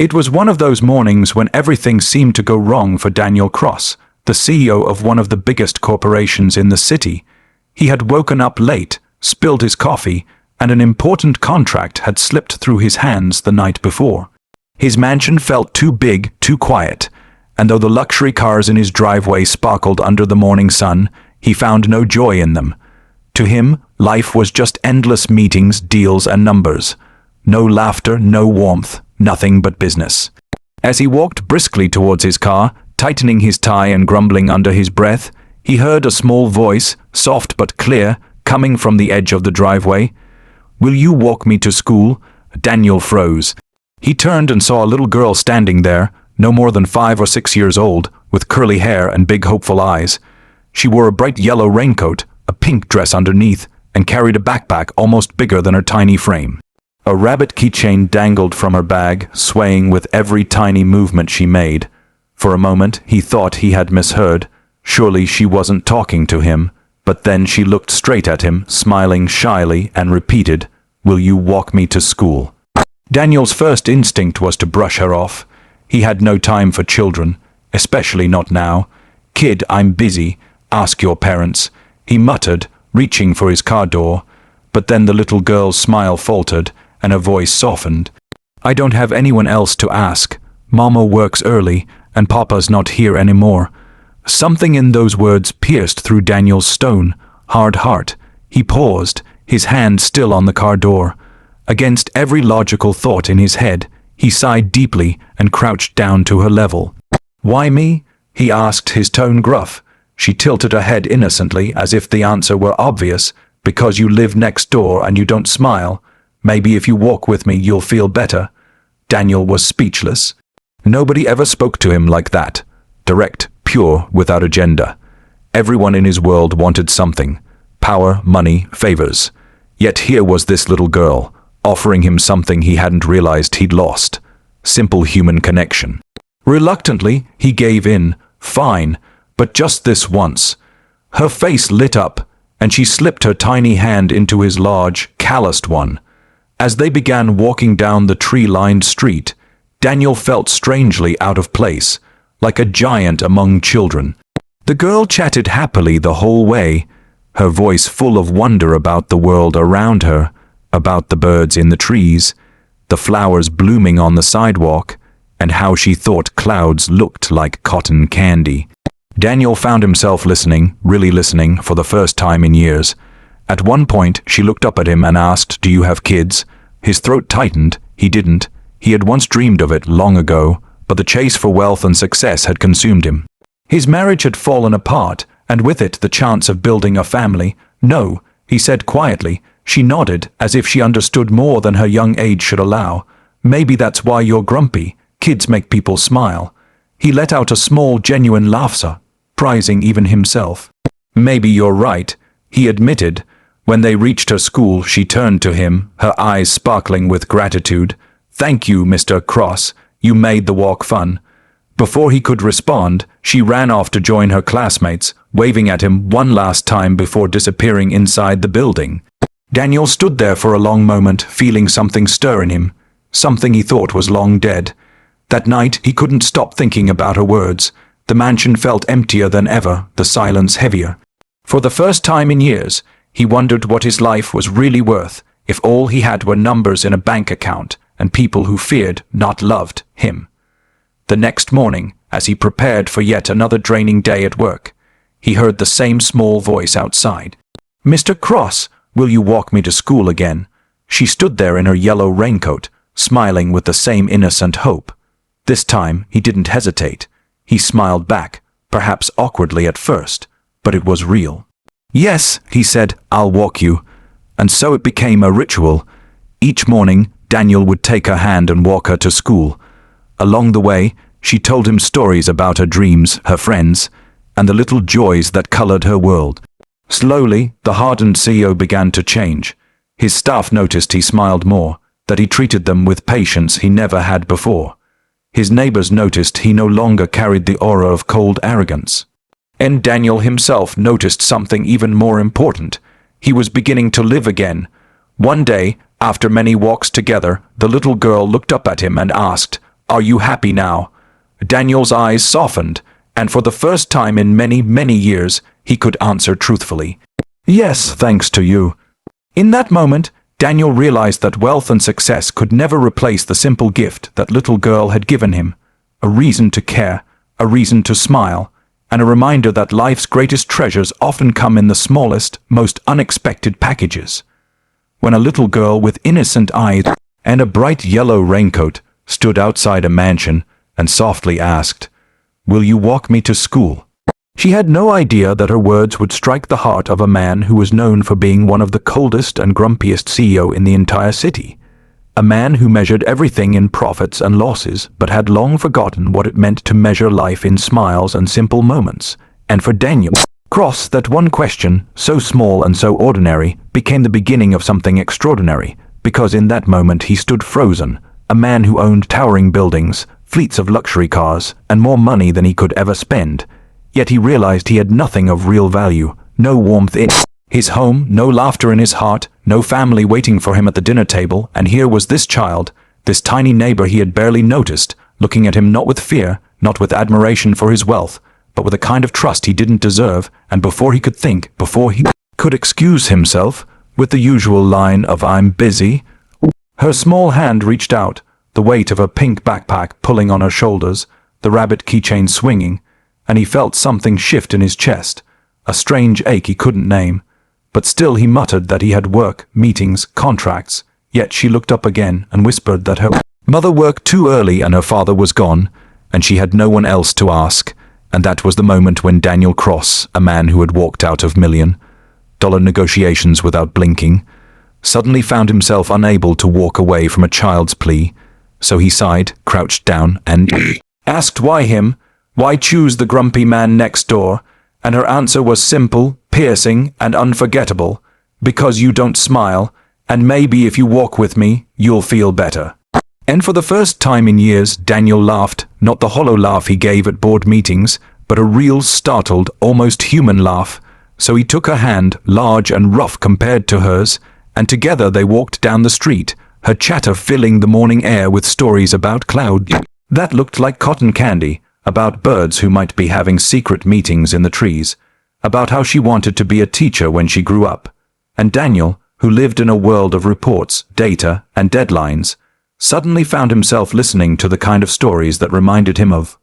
It was one of those mornings when everything seemed to go wrong for Daniel Cross, the CEO of one of the biggest corporations in the city. He had woken up late, spilled his coffee, and an important contract had slipped through his hands the night before. His mansion felt too big, too quiet, and though the luxury cars in his driveway sparkled under the morning sun, he found no joy in them. To him, life was just endless meetings, deals, and numbers. No laughter, no warmth, nothing but business. As he walked briskly towards his car, tightening his tie and grumbling under his breath, he heard a small voice, soft but clear, coming from the edge of the driveway. "Will you walk me to school?" Daniel froze. He turned and saw a little girl standing there, no more than 5 or 6 years old, with curly hair and big hopeful eyes. She wore a bright yellow raincoat, a pink dress underneath, and carried a backpack almost bigger than her tiny frame. A rabbit keychain dangled from her bag, swaying with every tiny movement she made. For a moment, he thought he had misheard. Surely she wasn't talking to him. But then she looked straight at him, smiling shyly, and repeated, "Will you walk me to school?" Daniel's first instinct was to brush her off. He had no time for children, especially not now. "Kid, I'm busy. Ask your parents," he muttered, reaching for his car door. But then the little girl's smile faltered, and her voice softened. "I don't have anyone else to ask. Mama works early, and Papa's not here anymore." Something in those words pierced through Daniel's stone, hard heart. He paused, his hand still on the car door. Against every logical thought in his head, he sighed deeply and crouched down to her level. "Why me?" he asked, his tone gruff. She tilted her head innocently, as if the answer were obvious. "Because you live next door and you don't smile. Maybe if you walk with me you'll feel better." Daniel was speechless. Nobody ever spoke to him like that. Direct, pure, without agenda. Everyone in his world wanted something. Power, money, favors. Yet here was this little girl, offering him something he hadn't realized he'd lost. Simple human connection. Reluctantly, he gave in. Fine, but just this once. Her face lit up, and she slipped her tiny hand into his large, calloused one. As they began walking down the tree-lined street, Daniel felt strangely out of place, like a giant among children. The girl chatted happily the whole way, her voice full of wonder about the world around her, about the birds in the trees, the flowers blooming on the sidewalk, and how she thought clouds looked like cotton candy. Daniel found himself listening, really listening, for the first time in years. At one point, she looked up at him and asked, "Do you have kids?" His throat tightened. He didn't. He had once dreamed of it long ago, but the chase for wealth and success had consumed him. His marriage had fallen apart, and with it the chance of building a family. "No," he said quietly. She nodded, as if she understood more than her young age should allow. "Maybe that's why you're grumpy. Kids make people smile." He let out a small, genuine laugh, surprising even himself. "Maybe you're right," he admitted. When they reached her school, she turned to him, her eyes sparkling with gratitude. "Thank you, Mr. Cross. You made the walk fun." Before he could respond, she ran off to join her classmates, waving at him one last time before disappearing inside the building. Daniel stood there for a long moment, feeling something stir in him, something he thought was long dead. That night, he couldn't stop thinking about her words. The mansion felt emptier than ever, the silence heavier. For the first time in years, he wondered what his life was really worth, if all he had were numbers in a bank account and people who feared, not loved, him. The next morning, as he prepared for yet another draining day at work, he heard the same small voice outside. "Mr. Cross, will you walk me to school again?" She stood there in her yellow raincoat, smiling with the same innocent hope. This time, he didn't hesitate. He smiled back, perhaps awkwardly at first, but it was real. "Yes," he said, "I'll walk you." And so it became a ritual. Each morning, Daniel would take her hand and walk her to school. Along the way, she told him stories about her dreams, her friends, and the little joys that colored her world. Slowly, the hardened CEO began to change. His staff noticed he smiled more, that he treated them with patience he never had before. His neighbors noticed he no longer carried the aura of cold arrogance. And Daniel himself noticed something even more important. He was beginning to live again. One day, after many walks together, the little girl looked up at him and asked, "Are you happy now?" Daniel's eyes softened, and for the first time in many, many years, he could answer truthfully, "Yes, thanks to you." In that moment, Daniel realized that wealth and success could never replace the simple gift that little girl had given him, a reason to care, a reason to smile, and a reminder that life's greatest treasures often come in the smallest, most unexpected packages. When a little girl with innocent eyes and a bright yellow raincoat stood outside a mansion and softly asked, "Will you walk me to school?" She had no idea that her words would strike the heart of a man who was known for being one of the coldest and grumpiest CEO in the entire city. A man who measured everything in profits and losses, but had long forgotten what it meant to measure life in smiles and simple moments. And for Daniel Cross, that one question, so small and so ordinary, became the beginning of something extraordinary, because in that moment he stood frozen, a man who owned towering buildings, fleets of luxury cars, and more money than he could ever spend. Yet he realized he had nothing of real value, no warmth in his home, no laughter in his heart, no family waiting for him at the dinner table, and here was this child, this tiny neighbor he had barely noticed, looking at him not with fear, not with admiration for his wealth, but with a kind of trust he didn't deserve, and before he could think, before he could excuse himself, with the usual line of "I'm busy," her small hand reached out, the weight of her pink backpack pulling on her shoulders, the rabbit keychain swinging, and he felt something shift in his chest, a strange ache he couldn't name. But still he muttered that he had work, meetings, contracts, yet she looked up again and whispered that her mother worked too early and her father was gone, and she had no one else to ask, and that was the moment when Daniel Cross, a man who had walked out of $1,000,000 negotiations without blinking, suddenly found himself unable to walk away from a child's plea. So he sighed, crouched down, and asked why him, why choose the grumpy man next door, and her answer was simple, piercing, and unforgettable, "Because you don't smile, and maybe if you walk with me, you'll feel better." And for the first time in years, Daniel laughed, not the hollow laugh he gave at board meetings, but a real, startled, almost human laugh. So he took her hand, large and rough compared to hers, and together they walked down the street, her chatter filling the morning air with stories about clouds that looked like cotton candy, about birds who might be having secret meetings in the trees, about how she wanted to be a teacher when she grew up. And Daniel, who lived in a world of reports, data, and deadlines, suddenly found himself listening to the kind of stories that reminded him of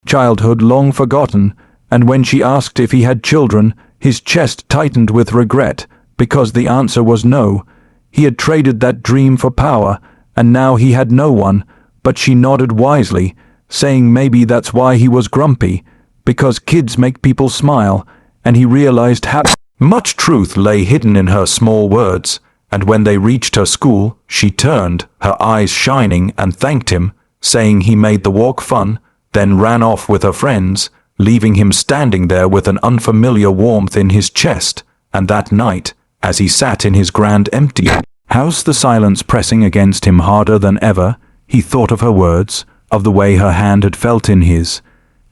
childhood long forgotten, and when she asked if he had children, his chest tightened with regret, because the answer was no. He had traded that dream for power, and now he had no one, but she nodded wisely, saying maybe that's why he was grumpy, because kids make people smile, and he realized how much truth lay hidden in her small words. And when they reached her school, she turned, her eyes shining, and thanked him, saying he made the walk fun, then ran off with her friends, leaving him standing there with an unfamiliar warmth in his chest. And that night, as he sat in his grand empty house, the silence pressing against him harder than ever, he thought of her words, of the way her hand had felt in his,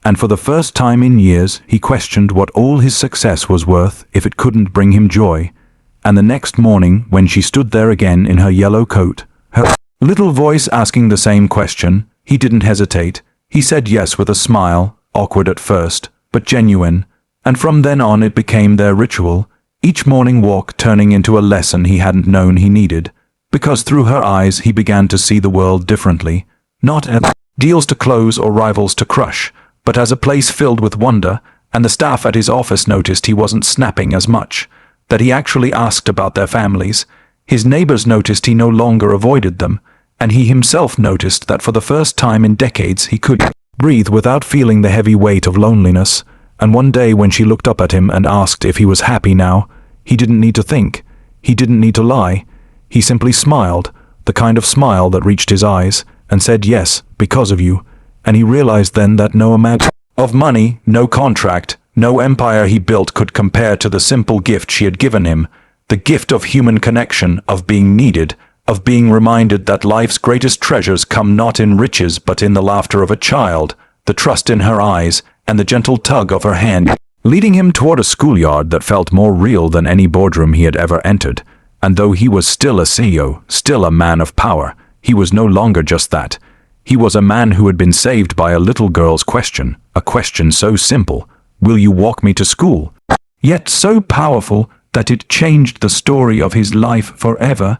and for the first time in years he questioned what all his success was worth if it couldn't bring him joy. And the next morning, when she stood there again in her yellow coat, her little voice asking the same question, he didn't hesitate. He said yes with a smile, awkward at first, but genuine, and from then on it became their ritual, each morning walk turning into a lesson he hadn't known he needed, because through her eyes he began to see the world differently, not as deals to close or rivals to crush, but as a place filled with wonder. And the staff at his office noticed he wasn't snapping as much, that he actually asked about their families. His neighbors noticed he no longer avoided them, and he himself noticed that for the first time in decades he could breathe without feeling the heavy weight of loneliness. And one day when she looked up at him and asked if he was happy now, he didn't need to think, he didn't need to lie. He simply smiled, the kind of smile that reached his eyes, and said yes, because of you. And he realized then that no amount of money, no contract, no empire he built could compare to the simple gift she had given him, the gift of human connection, of being needed, of being reminded that life's greatest treasures come not in riches but in the laughter of a child, the trust in her eyes, and the gentle tug of her hand, leading him toward a schoolyard that felt more real than any boardroom he had ever entered. And though he was still a CEO, still a man of power, he was no longer just that. He was a man who had been saved by a little girl's question, a question so simple, "Will you walk me to school?" Yet so powerful that it changed the story of his life forever.